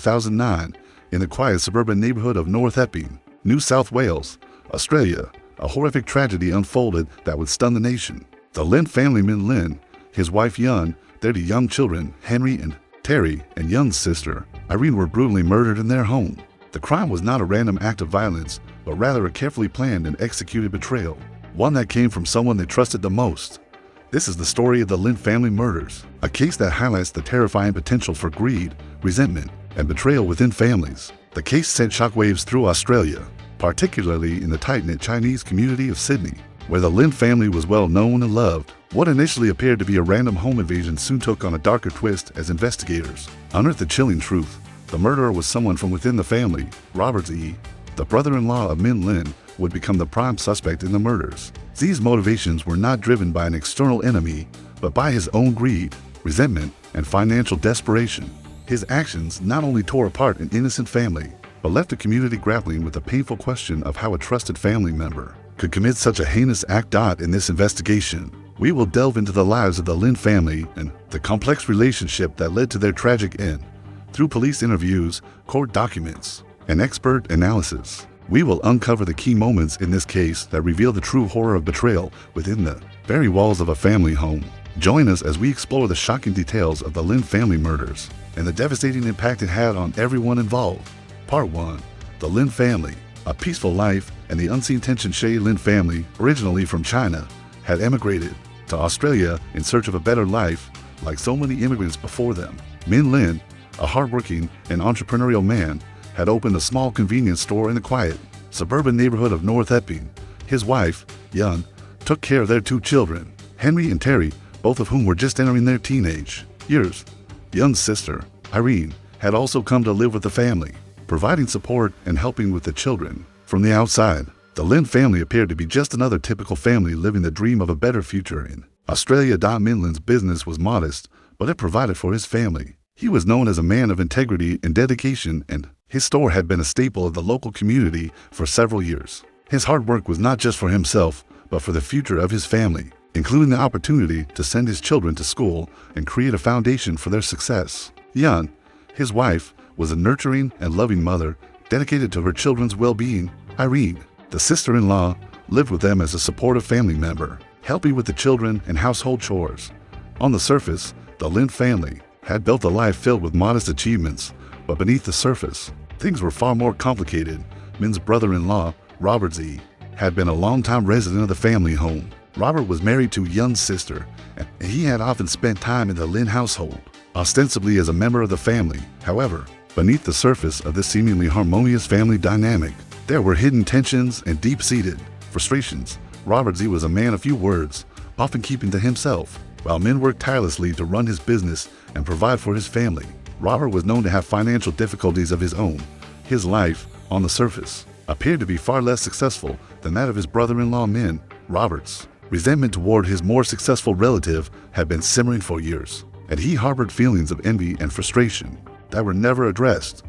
2009 in the quiet suburban neighborhood of North Epping, New South Wales, Australia. A horrific tragedy unfolded that would stun the nation. The Lin family, Min Lin, his wife Yun, their two young children, Henry and Terry, and Yun's sister, Irene, were brutally murdered in their home. The crime was not a random act of violence, but rather a carefully planned and executed betrayal, one that came from someone they trusted the most. This is the story of the Lin family murders, a case that highlights the terrifying potential for greed, resentment, and betrayal within families. The case sent shockwaves through Australia, particularly in the tight-knit Chinese community of Sydney, where the Lin family was well known and loved. What initially appeared to be a random home invasion soon took on a darker twist as investigators unearthed the chilling truth. The murderer was someone from within the family. Robert Xie, the brother-in-law of Min Lin, would become the prime suspect in the murders. Xie's motivations were not driven by an external enemy, but by his own greed, resentment, and financial desperation. His actions not only tore apart an innocent family, but left the community grappling with the painful question of how a trusted family member could commit such a heinous act. In this investigation, we will delve into the lives of the Lin family and the complex relationship that led to their tragic end. Through police interviews, court documents, and expert analysis, we will uncover the key moments in this case that reveal the true horror of betrayal within the very walls of a family home. Join us as we explore the shocking details of the Lin family murders and the devastating impact it had on everyone involved. Part 1. The Lin family, a peaceful life, and the unseen tension. Xie Lin family, originally from China, had emigrated to Australia in search of a better life. Like so many immigrants before them, Min Lin, a hardworking and entrepreneurial man, had opened a small convenience store in the quiet, suburban neighborhood of North Epping. His wife, Yun, took care of their two children, Henry and Terry, both of whom were just entering their teenage years. Yun's sister, Irene, had also come to live with the family, providing support and helping with the children. From the outside, the Lin family appeared to be just another typical family living the dream of a better future in Australia. Min Lin's business was modest, but it provided for his family. He was known as a man of integrity and dedication, and his store had been a staple of the local community for several years. His hard work was not just for himself, but for the future of his family, including the opportunity to send his children to school and create a foundation for their success. Yun, his wife, was a nurturing and loving mother, dedicated to her children's well-being. Irene, the sister-in-law, lived with them as a supportive family member, helping with the children and household chores. On the surface, the Lin family had built a life filled with modest achievements, but beneath the surface, things were far more complicated. Min's brother-in-law, Robert Xie, had been a longtime resident of the family home. Robert was married to Yun's sister, and he had often spent time in the Lin household, ostensibly as a member of the family. However, beneath the surface of this seemingly harmonious family dynamic, there were hidden tensions and deep-seated frustrations. Robert Xie was a man of few words, often keeping to himself, while Min worked tirelessly to run his business and provide for his family. Robert was known to have financial difficulties of his own. His life, on the surface, appeared to be far less successful than that of his brother-in-law Min. Robert's resentment toward his more successful relative had been simmering for years, and he harbored feelings of envy and frustration that were never addressed.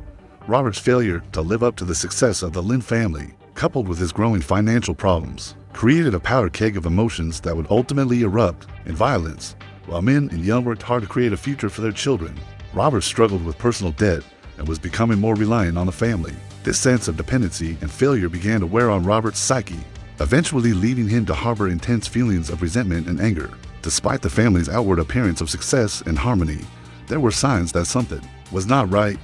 Robert's failure to live up to the success of the Lin family, coupled with his growing financial problems, created a powder keg of emotions that would ultimately erupt in violence. While Min and Yun worked hard to create a future for their children, Robert struggled with personal debt and was becoming more reliant on the family. This sense of dependency and failure began to wear on Robert's psyche, eventually leading him to harbor intense feelings of resentment and anger. Despite the family's outward appearance of success and harmony, there were signs that something was not right.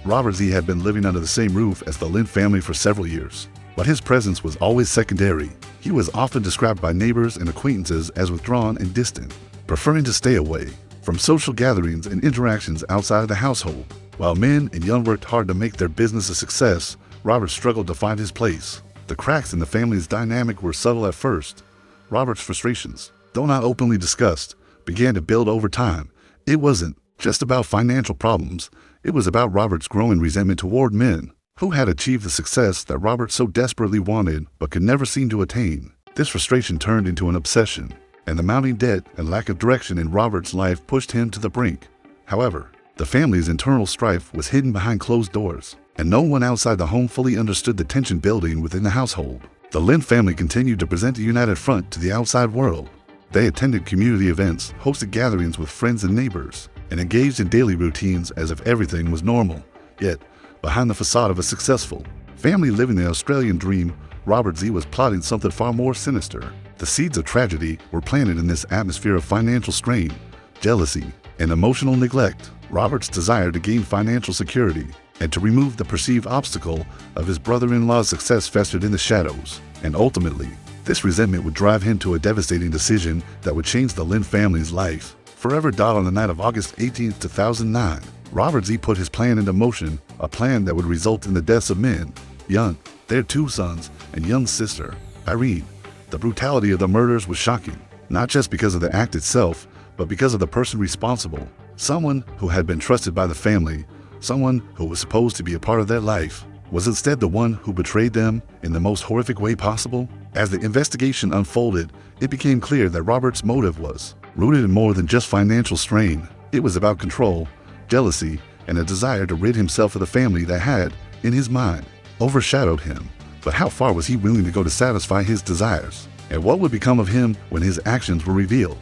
Robert Xie had been living under the same roof as the Lin family for several years, but his presence was always secondary. He was often described by neighbors and acquaintances as withdrawn and distant, preferring to stay away from social gatherings and interactions outside of the household. While Min and Yun worked hard to make their business a success, Robert struggled to find his place. The cracks in the family's dynamic were subtle at first. Robert's frustrations, though not openly discussed, began to build over time. It wasn't just about financial problems. It was about Robert's growing resentment toward Min, who had achieved the success that Robert so desperately wanted but could never seem to attain. This frustration turned into an obsession, and the mounting debt and lack of direction in Robert's life pushed him to the brink. However, the family's internal strife was hidden behind closed doors, and no one outside the home fully understood the tension building within the household. The Lin family continued to present a united front to the outside world. They attended community events, hosted gatherings with friends and neighbors, and engaged in daily routines as if everything was normal. Yet, behind the facade of a successful family living the Australian dream, Robert Xie was plotting something far more sinister. The seeds of tragedy were planted in this atmosphere of financial strain, jealousy, and emotional neglect. Robert's desire to gain financial security and to remove the perceived obstacle of his brother-in-law's success festered in the shadows, and ultimately, this resentment would drive him to a devastating decision that would change the Lin family's life forever. On the night of August 18, 2009, Robert Xie put his plan into motion, a plan that would result in the deaths of Min Lin, their 2 sons, and Yun's sister, Irene. The brutality of the murders was shocking, not just because of the act itself, but because of the person responsible. Someone who had been trusted by the family, someone who was supposed to be a part of their life, was instead the one who betrayed them in the most horrific way possible. As the investigation unfolded, it became clear that Robert's motive was rooted in more than just financial strain. It was about control, jealousy, and a desire to rid himself of the family that had, in his mind, overshadowed him. But how far was he willing to go to satisfy his desires? And what would become of him when his actions were revealed?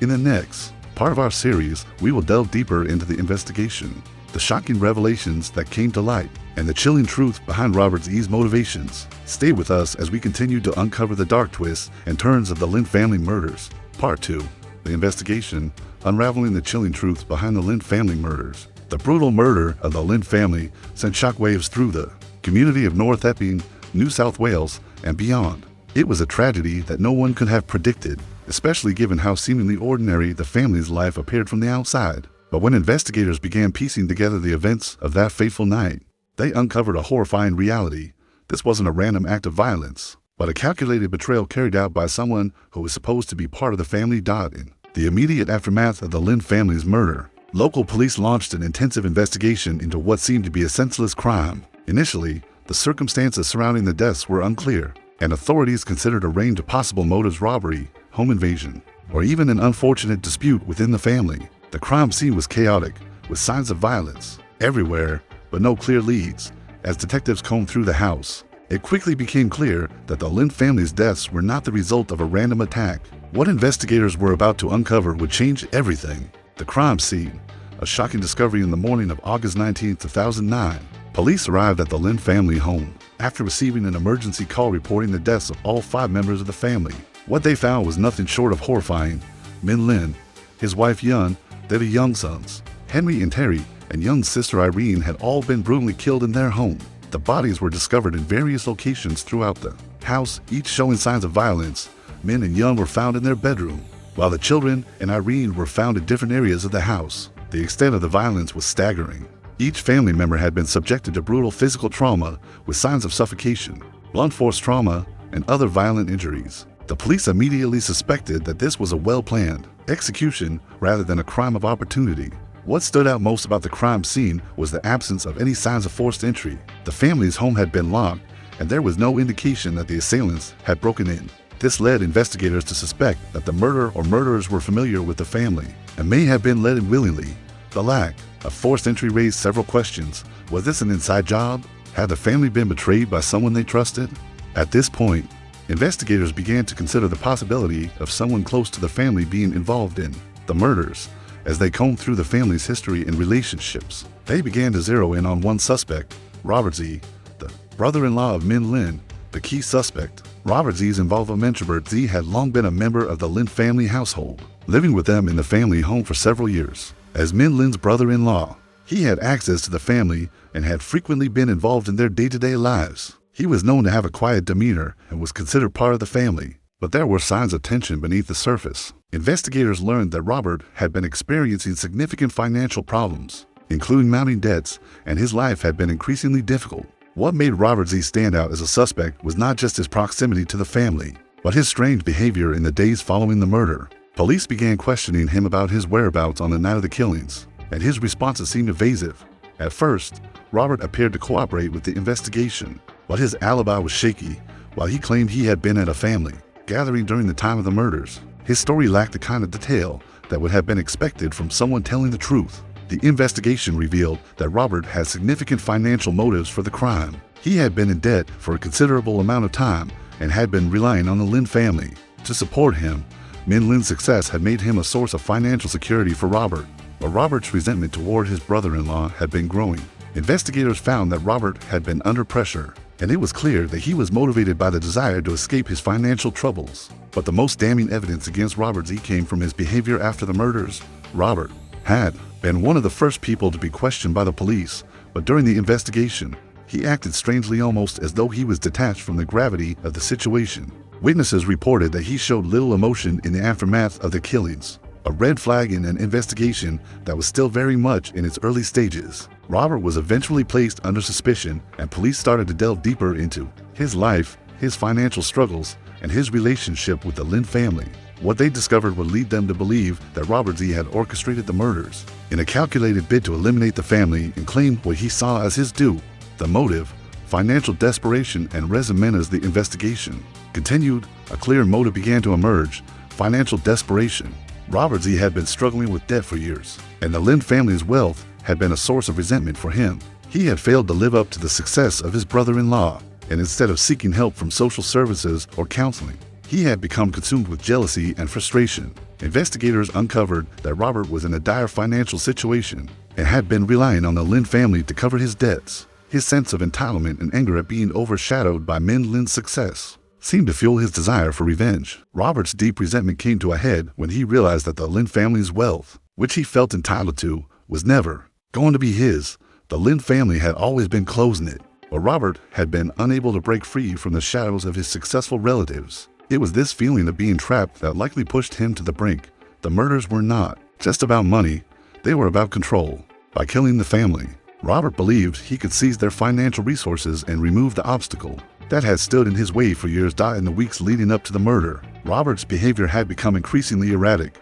In the next part of our series, we will delve deeper into the investigation, the shocking revelations that came to light, and the chilling truth behind Robert Xie's motivations. Stay with us as we continue to uncover the dark twists and turns of the Lin family murders. Part 2. The investigation, unraveling the chilling truth behind the Lin family murders. The brutal murder of the Lin family sent shockwaves through the community of North Epping, New South Wales, and beyond. It was a tragedy that no one could have predicted, especially given how seemingly ordinary the family's life appeared from the outside. But when investigators began piecing together the events of that fateful night, they uncovered a horrifying reality. This wasn't a random act of violence, but a calculated betrayal carried out by someone who was supposed to be part of the family. In the immediate aftermath of the Lin family's murder, local police launched an intensive investigation into what seemed to be a senseless crime. Initially, the circumstances surrounding the deaths were unclear, and authorities considered a range of possible motives: robbery, home invasion, or even an unfortunate dispute within the family. The crime scene was chaotic, with signs of violence everywhere, but no clear leads. As detectives combed through the house, it quickly became clear that the Lin family's deaths were not the result of a random attack. What investigators were about to uncover would change everything. The crime scene, a shocking discovery in the morning of August 19, 2009. Police arrived at the Lin family home after receiving an emergency call reporting the deaths of all 5 members of the family. What they found was nothing short of horrifying. Min Lin, his wife Yun, their 2 young sons, Henry and Terry, and Yun's sister Irene had all been brutally killed in their home. The bodies were discovered in various locations throughout the house, each showing signs of violence. Min and Yun were found in their bedroom, while the children and Irene were found in different areas of the house. The extent of the violence was staggering. Each family member had been subjected to brutal physical trauma with signs of suffocation, blunt force trauma, and other violent injuries. The police immediately suspected that this was a well-planned execution rather than a crime of opportunity. What stood out most about the crime scene was the absence of any signs of forced entry. The family's home had been locked, and there was no indication that the assailants had broken in. This led investigators to suspect that the murderer or murderers were familiar with the family and may have been let in willingly. The lack of forced entry raised several questions. Was this an inside job? Had the family been betrayed by someone they trusted? At this point, investigators began to consider the possibility of someone close to the family being involved in the murders. As they combed through the family's history and relationships, they began to zero in on one suspect, Robert Xie, the brother-in-law of Min Lin, the key suspect. Robert Xie's involvement. Robert Xie had long been a member of the Lin family household, living with them in the family home for several years. As Min Lin's brother-in-law, he had access to the family and had frequently been involved in their day-to-day lives. He was known to have a quiet demeanor and was considered part of the family, but there were signs of tension beneath the surface. Investigators learned that Robert had been experiencing significant financial problems, including mounting debts, and his life had been increasingly difficult. What made Robert Xie stand out as a suspect was not just his proximity to the family, but his strange behavior in the days following the murder. Police began questioning him about his whereabouts on the night of the killings, and his responses seemed evasive. At first, Robert appeared to cooperate with the investigation, but his alibi was shaky. While he claimed he had been at a family gathering during the time of the murders, his story lacked the kind of detail that would have been expected from someone telling the truth. The investigation revealed that Robert had significant financial motives for the crime. He had been in debt for a considerable amount of time and had been relying on the Lin family to support him. Min Lin's success had made him a source of financial security for Robert, but Robert's resentment toward his brother-in-law had been growing. Investigators found that Robert had been under pressure, and it was clear that he was motivated by the desire to escape his financial troubles. But the most damning evidence against Robert Xie came from his behavior after the murders. Robert had been one of the first people to be questioned by the police, but during the investigation, he acted strangely, almost as though he was detached from the gravity of the situation. Witnesses reported that he showed little emotion in the aftermath of the killings, a red flag in an investigation that was still very much in its early stages. Robert was eventually placed under suspicion, and police started to delve deeper into his life, his financial struggles, and his relationship with the Lin family. What they discovered would lead them to believe that Robert Xie had orchestrated the murders in a calculated bid to eliminate the family and claim what he saw as his due. The motive, financial desperation, and resentment as the investigation continued, a clear motive began to emerge: financial desperation. Robert Xie had been struggling with debt for years, and the Lin family's wealth had been a source of resentment for him. He had failed to live up to the success of his brother-in-law, and instead of seeking help from social services or counseling, he had become consumed with jealousy and frustration. Investigators uncovered that Robert was in a dire financial situation and had been relying on the Lin family to cover his debts. His sense of entitlement and anger at being overshadowed by Min Lin's success seemed to fuel his desire for revenge. Robert's deep resentment came to a head when he realized that the Lin family's wealth, which he felt entitled to, was never going to be his. The Lin family had always been close-knit, but Robert had been unable to break free from the shadows of his successful relatives. It was this feeling of being trapped that likely pushed him to the brink. The murders were not just about money, they were about control. By killing the family, Robert believed he could seize their financial resources and remove the obstacle that had stood in his way for years. In the weeks leading up to the murder, Robert's behavior had become increasingly erratic.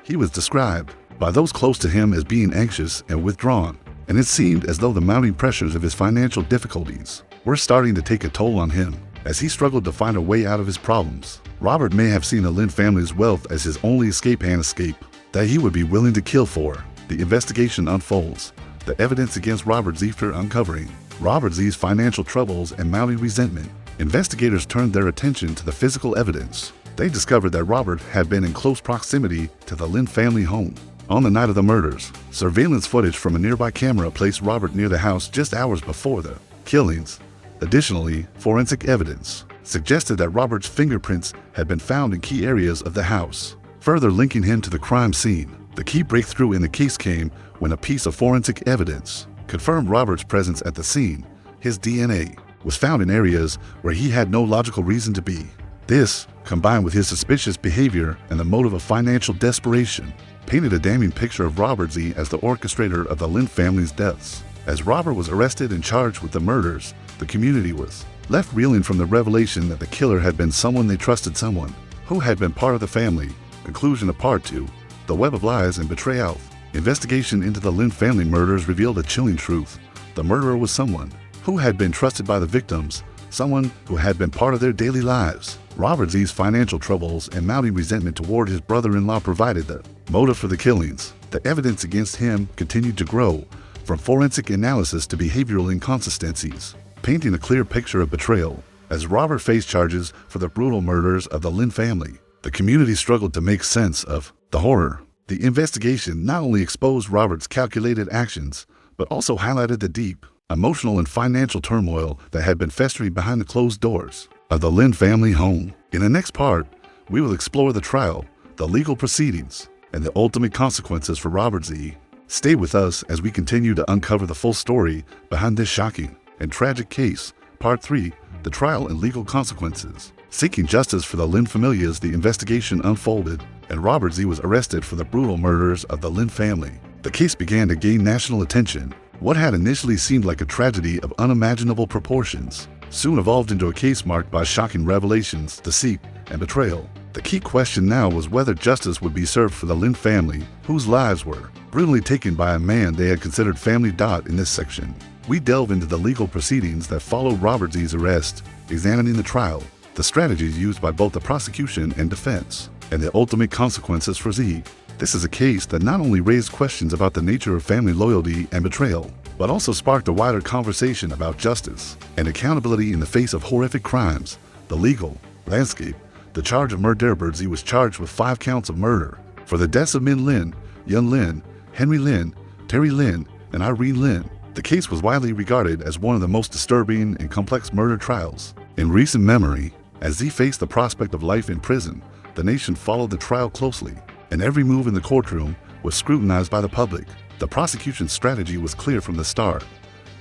He was described by those close to him as being anxious and withdrawn, and it seemed as though the mounting pressures of his financial difficulties were starting to take a toll on him. As he struggled to find a way out of his problems, Robert may have seen the Lin family's wealth as his only escape that he would be willing to kill for. The investigation unfolds, the evidence against Robert Xie for uncovering Robert Xie's financial troubles and mounting resentment. Investigators turned their attention to the physical evidence. They discovered that Robert had been in close proximity to the Lin family home on the night of the murders. Surveillance footage from a nearby camera placed Robert near the house just hours before the killings. Additionally, forensic evidence suggested that Robert's fingerprints had been found in key areas of the house, further linking him to the crime scene. The key breakthrough in the case came when a piece of forensic evidence confirmed Robert's presence at the scene. His DNA was found in areas where he had no logical reason to be. This, combined with his suspicious behavior and the motive of financial desperation, painted a damning picture of Robert Xie as the orchestrator of the Lin family's deaths. As Robert was arrested and charged with the murders, the community was left reeling from the revelation that the killer had been someone they trusted, someone who had been part of the family. Conclusion of Part 2: The Web of Lies and Betrayal. Investigation into the Lin family murders revealed a chilling truth. The murderer was someone who had been trusted by the victims, someone who had been part of their daily lives. Robert Xie's financial troubles and mounting resentment toward his brother-in-law provided the motive for the killings. The evidence against him continued to grow, from forensic analysis to behavioral inconsistencies, painting a clear picture of betrayal. As Robert faced charges for the brutal murders of the Lin family, the community struggled to make sense of the horror. The investigation not only exposed Robert's calculated actions, but also highlighted the deep, emotional and financial turmoil that had been festering behind the closed doors of the Lin family home. In the next part, we will explore the trial, the legal proceedings, and the ultimate consequences for Robert Xie. Stay with us as we continue to uncover the full story behind this shocking and tragic case. Part 3: The Trial and Legal Consequences. Seeking justice for the Lin family as the investigation unfolded, and Robert Xie was arrested for the brutal murders of the Lin family. The case began to gain national attention. What had initially seemed like a tragedy of unimaginable proportions soon evolved into a case marked by shocking revelations, deceit, and betrayal. The key question now was whether justice would be served for the Lin family, whose lives were brutally taken by a man they had considered family. In this section, we delve into the legal proceedings that followed Robert Xie's arrest, examining the trial, the strategies used by both the prosecution and defense, and the ultimate consequences for Xie. This is a case that not only raised questions about the nature of family loyalty and betrayal, but also sparked a wider conversation about justice and accountability in the face of horrific crimes. The legal landscape. The charge of murder. Robert Xie was charged with 5 counts of murder for the deaths of Min Lin, Yun Lin, Henry Lin, Terry Lin, and Irene Lin. The case was widely regarded as one of the most disturbing and complex murder trials in recent memory. As Xie faced the prospect of life in prison, the nation followed the trial closely, and every move in the courtroom was scrutinized by the public. The prosecution's strategy was clear from the start: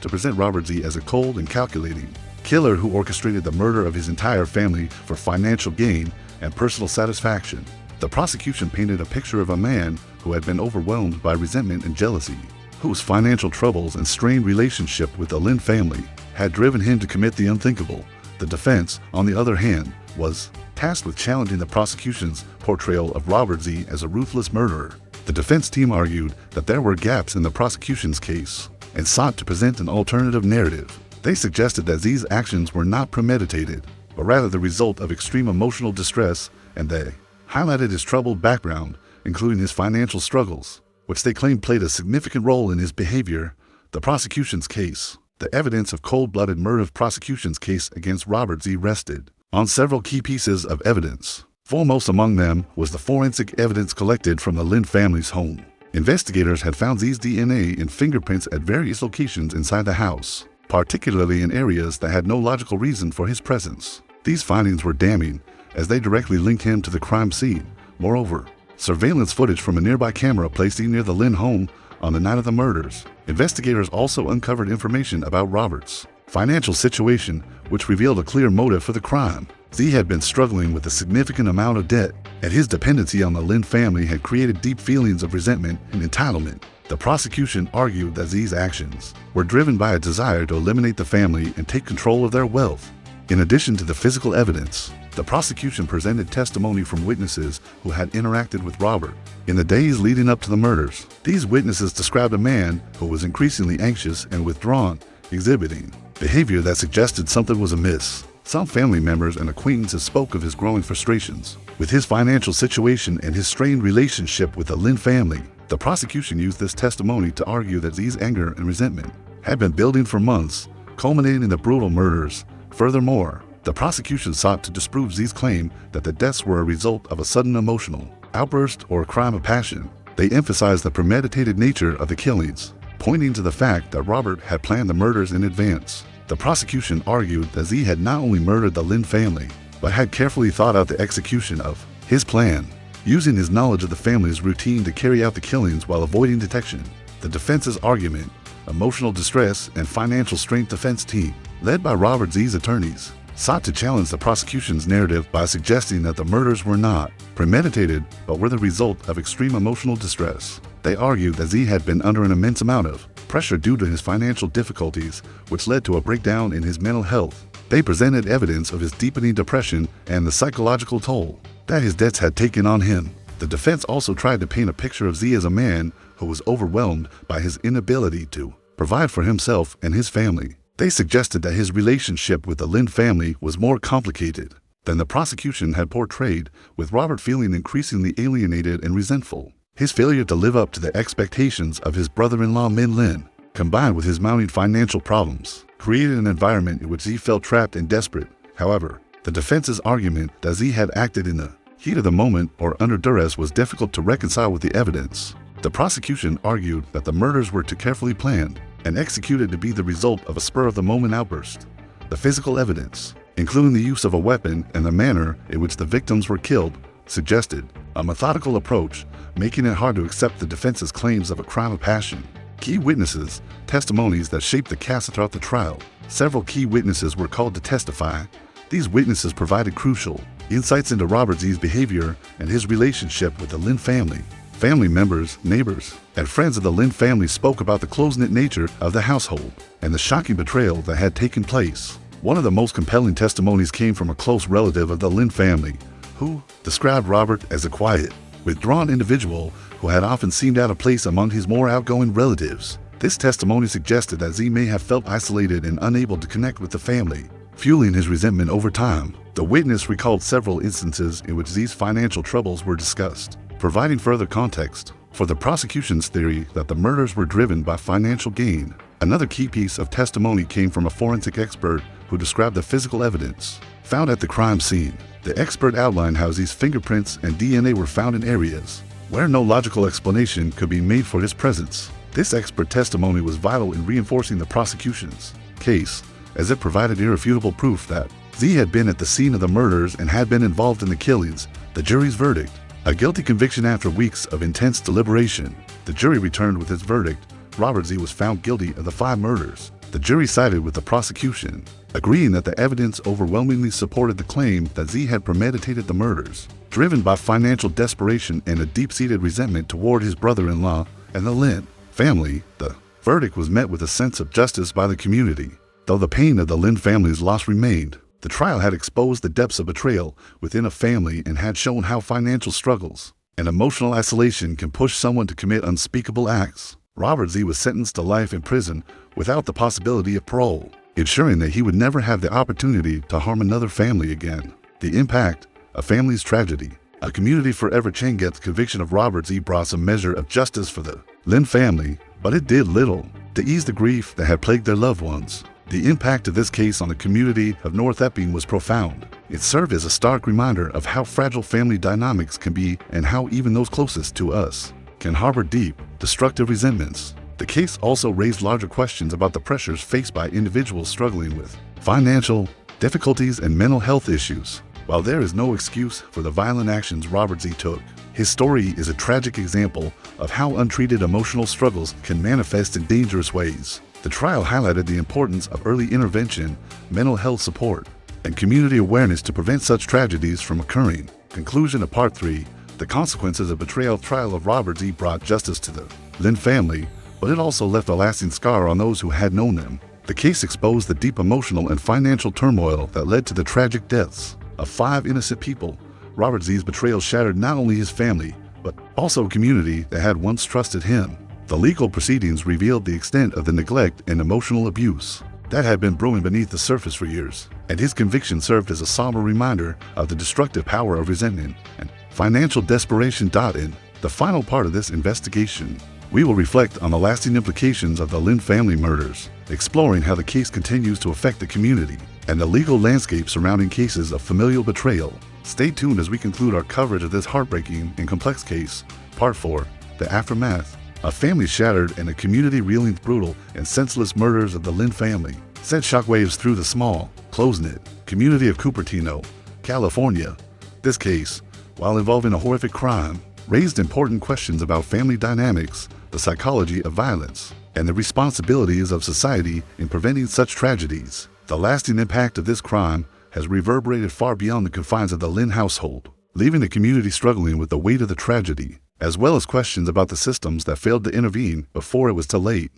to present Robert Xie as a cold and calculating killer who orchestrated the murder of his entire family for financial gain and personal satisfaction. The prosecution painted a picture of a man who had been overwhelmed by resentment and jealousy, whose financial troubles and strained relationship with the Lin family had driven him to commit the unthinkable. The defense, on the other hand, was tasked with challenging the prosecution's portrayal of Robert Xie as a ruthless murderer. The defense team argued that there were gaps in the prosecution's case and sought to present an alternative narrative. They suggested that Xie's actions were not premeditated, but rather the result of extreme emotional distress, and they highlighted his troubled background, including his financial struggles, which they claimed played a significant role in his behavior. The prosecution's case. The evidence of cold-blooded murder of prosecution's case against Robert Xie rested on several key pieces of evidence. Foremost among them was the forensic evidence collected from the Lin family's home. Investigators had found Xie's DNA and fingerprints at various locations inside the house, particularly in areas that had no logical reason for his presence. These findings were damning, as they directly linked him to the crime scene. Moreover, surveillance footage from a nearby camera placed near the Lin home on the night of the murders. Investigators also uncovered information about Robert's financial situation, which revealed a clear motive for the crime. Xie had been struggling with a significant amount of debt, and his dependency on the Lin family had created deep feelings of resentment and entitlement. The prosecution argued that Xie's actions were driven by a desire to eliminate the family and take control of their wealth. In addition to the physical evidence, the prosecution presented testimony from witnesses who had interacted with Robert in the days leading up to the murders. These witnesses described a man who was increasingly anxious and withdrawn, exhibiting behavior that suggested something was amiss. Some family members and acquaintances spoke of his growing frustrations with his financial situation and his strained relationship with the Lin family. The prosecution used this testimony to argue that Xie's anger and resentment had been building for months, culminating in the brutal murders. Furthermore, the prosecution sought to disprove Xie's claim that the deaths were a result of a sudden emotional outburst or a crime of passion. They emphasized the premeditated nature of the killings, pointing to the fact that Robert had planned the murders in advance. The prosecution argued that Xie had not only murdered the Lin family, but had carefully thought out the execution of his plan, using his knowledge of the family's routine to carry out the killings while avoiding detection. The defense's argument, emotional distress, and financial strength defense team, led by Robert Xie's attorneys, sought to challenge the prosecution's narrative by suggesting that the murders were not premeditated, but were the result of extreme emotional distress. They argued that Xie had been under an immense amount of pressure due to his financial difficulties, which led to a breakdown in his mental health. They presented evidence of his deepening depression and the psychological toll that his debts had taken on him. The defense also tried to paint a picture of Xie as a man who was overwhelmed by his inability to provide for himself and his family. They suggested that his relationship with the Lin family was more complicated than the prosecution had portrayed, with Robert feeling increasingly alienated and resentful. His failure to live up to the expectations of his brother-in-law Min Lin, combined with his mounting financial problems, created an environment in which Xie felt trapped and desperate. However, the defense's argument that Xie had acted in the heat of the moment or under duress was difficult to reconcile with the evidence. The prosecution argued that the murders were too carefully planned and executed to be the result of a spur-of-the-moment outburst. The physical evidence, including the use of a weapon and the manner in which the victims were killed, suggested a methodical approach, making it hard to accept the defense's claims of a crime of passion. Key witnesses, testimonies that shaped the case throughout the trial. Several key witnesses were called to testify. These witnesses provided crucial insights into Robert Xie's behavior and his relationship with the Lin family. Family members, neighbors, and friends of the Lin family spoke about the close-knit nature of the household and the shocking betrayal that had taken place. One of the most compelling testimonies came from a close relative of the Lin family, who described Robert as a quiet, withdrawn individual who had often seemed out of place among his more outgoing relatives. This testimony suggested that Xie may have felt isolated and unable to connect with the family, fueling his resentment over time. The witness recalled several instances in which Xie's financial troubles were discussed, providing further context for the prosecution's theory that the murders were driven by financial gain. Another key piece of testimony came from a forensic expert who described the physical evidence found at the crime scene. The expert outlined how Xie's fingerprints and DNA were found in areas where no logical explanation could be made for his presence. This expert testimony was vital in reinforcing the prosecution's case, as it provided irrefutable proof that Xie had been at the scene of the murders and had been involved in the killings. The jury's verdict: a guilty conviction after weeks of intense deliberation. The jury returned with its verdict. Robert Xie was found guilty of the 5 murders. The jury sided with the prosecution, agreeing that the evidence overwhelmingly supported the claim that Xie had premeditated the murders, driven by financial desperation and a deep-seated resentment toward his brother-in-law and the Lin family. The verdict was met with a sense of justice by the community. Though the pain of the Lin family's loss remained, the trial had exposed the depths of betrayal within a family and had shown how financial struggles and emotional isolation can push someone to commit unspeakable acts. Robert Xie was sentenced to life in prison without the possibility of parole, ensuring that he would never have the opportunity to harm another family again. The impact: a family's tragedy. A community forever changed. The conviction of Robert Xie brought some measure of justice for the Lin family, but it did little to ease the grief that had plagued their loved ones. The impact of this case on the community of North Epping was profound. It served as a stark reminder of how fragile family dynamics can be and how even those closest to us can harbor deep, destructive resentments. The case also raised larger questions about the pressures faced by individuals struggling with financial difficulties and mental health issues. While there is no excuse for the violent actions Robert Xie took, his story is a tragic example of how untreated emotional struggles can manifest in dangerous ways. The trial highlighted the importance of early intervention, mental health support, and community awareness to prevent such tragedies from occurring. Conclusion of Part 3: the consequences of betrayal. Trial of Robert Xie brought justice to the Lin family, but it also left a lasting scar on those who had known them. The case exposed the deep emotional and financial turmoil that led to the tragic deaths of 5 innocent people. Robert Xie's betrayal shattered not only his family, but also a community that had once trusted him. The legal proceedings revealed the extent of the neglect and emotional abuse that had been brewing beneath the surface for years, and his conviction served as a somber reminder of the destructive power of resentment and financial desperation. In the final part of this investigation, we will reflect on the lasting implications of the Lin family murders, exploring how the case continues to affect the community and the legal landscape surrounding cases of familial betrayal. Stay tuned as we conclude our coverage of this heartbreaking and complex case. Part 4: the aftermath. A family shattered and a community reeling. Brutal and senseless murders of the Lin family sent shockwaves through the small, close-knit community of Cupertino, California. This case, while involving a horrific crime, raised important questions about family dynamics, the psychology of violence, and the responsibilities of society in preventing such tragedies. The lasting impact of this crime has reverberated far beyond the confines of the Lin household, leaving the community struggling with the weight of the tragedy, as well as questions about the systems that failed to intervene before it was too late.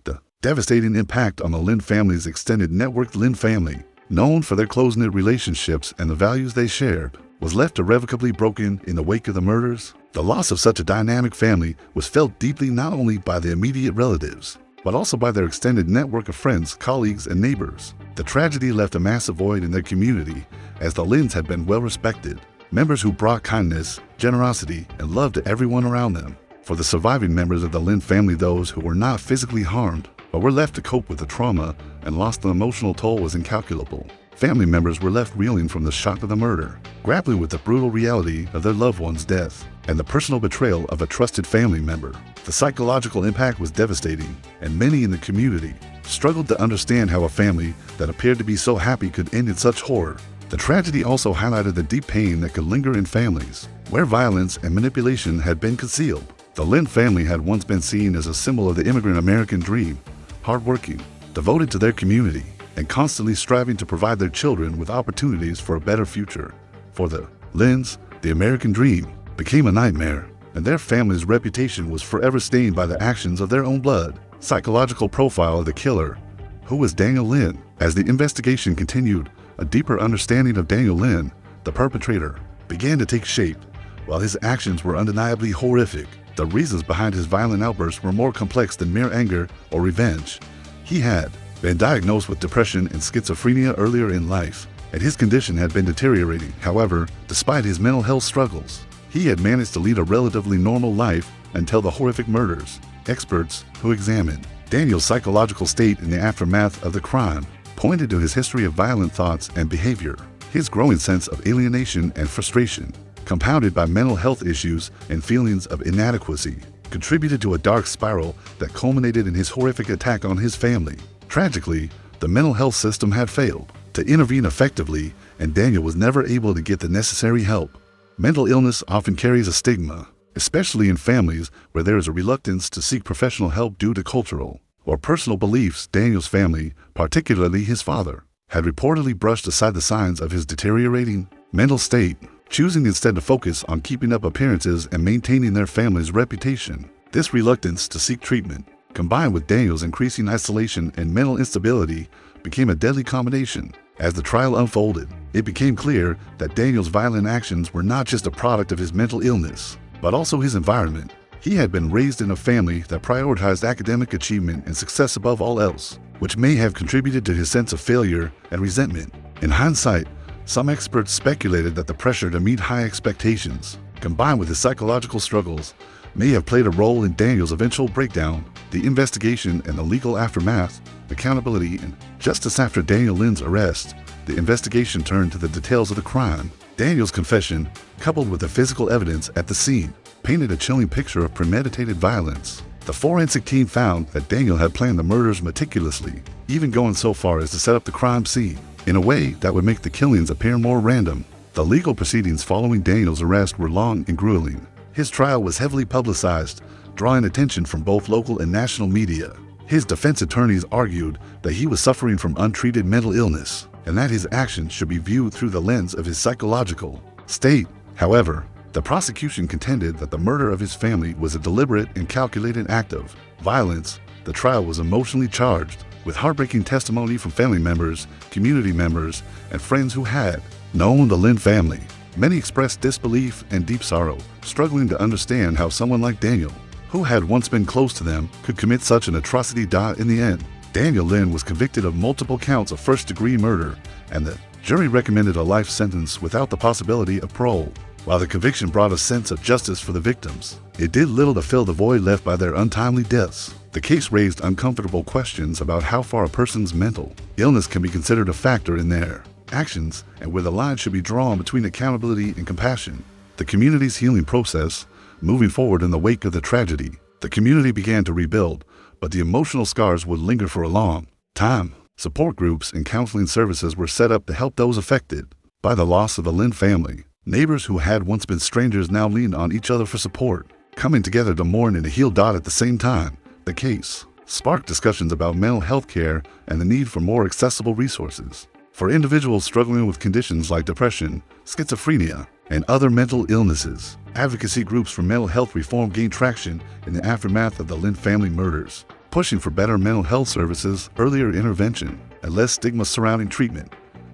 The devastating impact on the Lin family's extended network. Lin family, known for their close-knit relationships and the values they shared, was left irrevocably broken in the wake of the murders. The loss of such a dynamic family was felt deeply not only by the immediate relatives, but also by their extended network of friends, colleagues, and neighbors. The tragedy left a massive void in their community, as the Lins had been well-respected, members who brought kindness, generosity, and love to everyone around them. For the surviving members of the Lin family, those who were not physically harmed, but were left to cope with the trauma and lost, the emotional toll was incalculable. Family members were left reeling from the shock of the murder, grappling with the brutal reality of their loved one's death and the personal betrayal of a trusted family member. The psychological impact was devastating, and many in the community struggled to understand how a family that appeared to be so happy could end in such horror. The tragedy also highlighted the deep pain that could linger in families where violence and manipulation had been concealed. The Lin family had once been seen as a symbol of the immigrant American dream, hardworking, devoted to their community, and constantly striving to provide their children with opportunities for a better future. For the Lins, the American dream became a nightmare, and their family's reputation was forever stained by the actions of their own blood. Psychological profile of the killer. Who was Daniel Lin? As the investigation continued, a deeper understanding of Daniel Lin, the perpetrator, began to take shape. While his actions were undeniably horrific, the reasons behind his violent outbursts were more complex than mere anger or revenge. He had been diagnosed with depression and schizophrenia earlier in life, and his condition had been deteriorating. However, despite his mental health struggles, he had managed to lead a relatively normal life until the horrific murders. Experts who examined Daniel's psychological state in the aftermath of the crime pointed to his history of violent thoughts and behavior, his growing sense of alienation and frustration, compounded by mental health issues and feelings of inadequacy. contributed to a dark spiral that culminated in his horrific attack on his family. Tragically, the mental health system had failed to intervene effectively, and Daniel was never able to get the necessary help. Mental illness often carries a stigma, especially in families where there is a reluctance to seek professional help due to cultural or personal beliefs. Daniel's family, particularly his father, had reportedly brushed aside the signs of his deteriorating mental state, choosing instead to focus on keeping up appearances and maintaining their family's reputation. This reluctance to seek treatment, combined with Daniel's increasing isolation and mental instability, became a deadly combination. As the trial unfolded, it became clear that Daniel's violent actions were not just a product of his mental illness, but also his environment. He had been raised in a family that prioritized academic achievement and success above all else, which may have contributed to his sense of failure and resentment. In hindsight, some experts speculated that the pressure to meet high expectations, combined with his psychological struggles, may have played a role in Daniel's eventual breakdown. The investigation and the legal aftermath, accountability, and justice. After Daniel Lin's arrest, the investigation turned to the details of the crime. Daniel's confession, coupled with the physical evidence at the scene, painted a chilling picture of premeditated violence. The forensic team found that Daniel had planned the murders meticulously, even going so far as to set up the crime scene in a way that would make the killings appear more random. The legal proceedings following Daniel's arrest were long and grueling. His trial was heavily publicized, drawing attention from both local and national media. His defense attorneys argued that he was suffering from untreated mental illness, and that his actions should be viewed through the lens of his psychological state. However, the prosecution contended that the murder of his family was a deliberate and calculated act of violence. The trial was emotionally charged, with heartbreaking testimony from family members, community members, and friends who had known the Lin family. Many expressed disbelief and deep sorrow, struggling to understand how someone like Daniel, who had once been close to them, could commit such an atrocity. In the end, Daniel Lin was convicted of multiple counts of first-degree murder, and the jury recommended a life sentence without the possibility of parole. While the conviction brought a sense of justice for the victims, it did little to fill the void left by their untimely deaths. The case raised uncomfortable questions about how far a person's mental illness can be considered a factor in their actions, and where the line should be drawn between accountability and compassion. The community's healing process, moving forward in the wake of the tragedy, the community began to rebuild, but the emotional scars would linger for a long time. Support groups and counseling services were set up to help those affected by the loss of the Lin family. Neighbors who had once been strangers now leaned on each other for support, coming together to mourn and to heal. At the same time, the case sparked discussions about mental health care and the need for more accessible resources for individuals struggling with conditions like depression, schizophrenia, and other mental illnesses. Advocacy groups for mental health reform gained traction in the aftermath of the Lin family murders, pushing for better mental health services, earlier intervention, and less stigma surrounding treatment.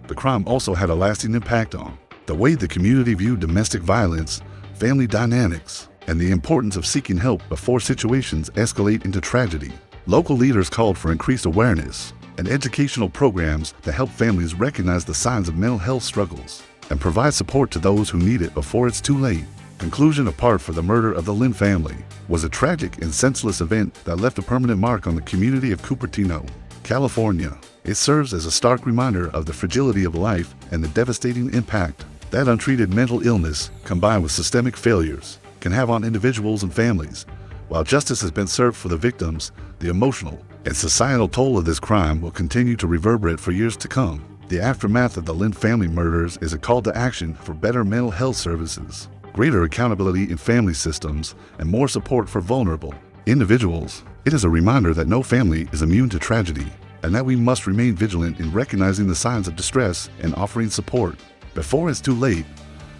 The crime also had a lasting impact on the way the community viewed domestic violence, family dynamics, and the importance of seeking help before situations escalate into tragedy. Local leaders called for increased awareness and educational programs to help families recognize the signs of mental health struggles and provide support to those who need it before it's too late. Conclusion: apart from the murder of the Lin family was a tragic and senseless event that left a permanent mark on the community of Cupertino, California. It serves as a stark reminder of the fragility of life and the devastating impact that untreated mental illness, combined with systemic failures, can have on individuals and families. While justice has been served for the victims, the emotional and societal toll of this crime will continue to reverberate for years to come. The aftermath of the Lin family murders is a call to action for better mental health services, greater accountability in family systems, and more support for vulnerable individuals. It is a reminder that no family is immune to tragedy, and that we must remain vigilant in recognizing the signs of distress and offering support before it's too late.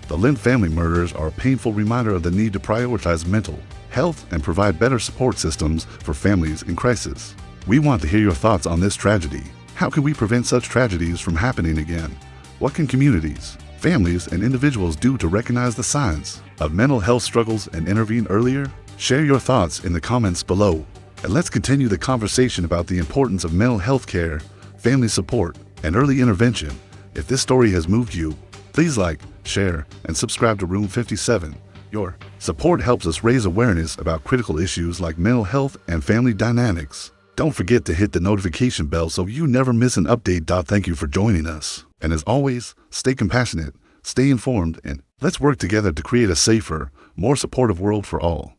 The Lin family murders are a painful reminder of the need to prioritize mental health and provide better support systems for families in crisis. We want to hear your thoughts on this tragedy. How can we prevent such tragedies from happening again? What can communities, families, and individuals do to recognize the signs of mental health struggles and intervene earlier? Share your thoughts in the comments below, and let's continue the conversation about the importance of mental health care, family support, and early intervention. If this story has moved you, please like, share, and subscribe to Room 57. Your support helps us raise awareness about critical issues like mental health and family dynamics. Don't forget to hit the notification bell so you never miss an update. Thank you for joining us. And as always, stay compassionate, stay informed, and let's work together to create a safer, more supportive world for all.